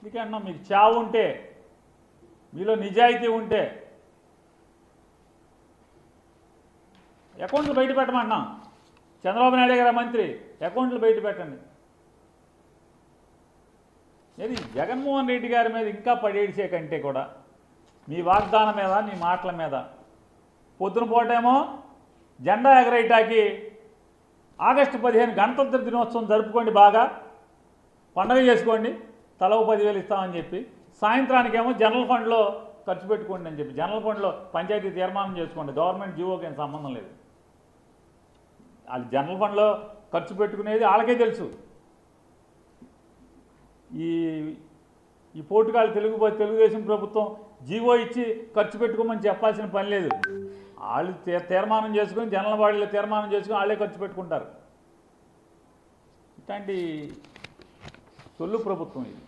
అందుకే అన్నా మీకు చావు ఉంటే, మీలో నిజాయితీ ఉంటే అకౌంట్లు బయట పెట్టమన్నా. చంద్రబాబు నాయుడు గారు మంత్రి, అకౌంట్లు బయట పెట్టండి. ఏది జగన్మోహన్ రెడ్డి గారి మీద ఇంకా పడేడిసే కంటే కూడా మీ వాగ్దానం మీద, మీ మాటల మీద పొద్దున పూటేమో జెండా ఎగరేయటానికి ఆగస్టు 15 గణతంత్ర దినోత్సవం జరుపుకోండి, బాగా పండగ చేసుకోండి, తల 10,000 ఇస్తామని చెప్పి, సాయంత్రానికేమో జనరల్ ఫండ్లో ఖర్చు పెట్టుకోండి అని చెప్పి, జనరల్ ఫండ్లో పంచాయతీ తీర్మానం చేసుకోండి, గవర్నమెంట్ జీవోకి ఏం సంబంధం లేదు. వాళ్ళు జనరల్ ఫండ్లో ఖర్చు పెట్టుకునేది వాళ్ళకే తెలుసు. ఈ పోటుగాళ్ళు తెలుగుదేశం ప్రభుత్వం జీవో ఇచ్చి ఖర్చు పెట్టుకోమని చెప్పాల్సిన పని లేదు. వాళ్ళు తీర్మానం చేసుకొని, జనరల్ బాడీలో తీర్మానం చేసుకొని వాళ్ళే ఖర్చు పెట్టుకుంటారు. ఇట్లాంటి సొల్లు ప్రభుత్వం ఇది.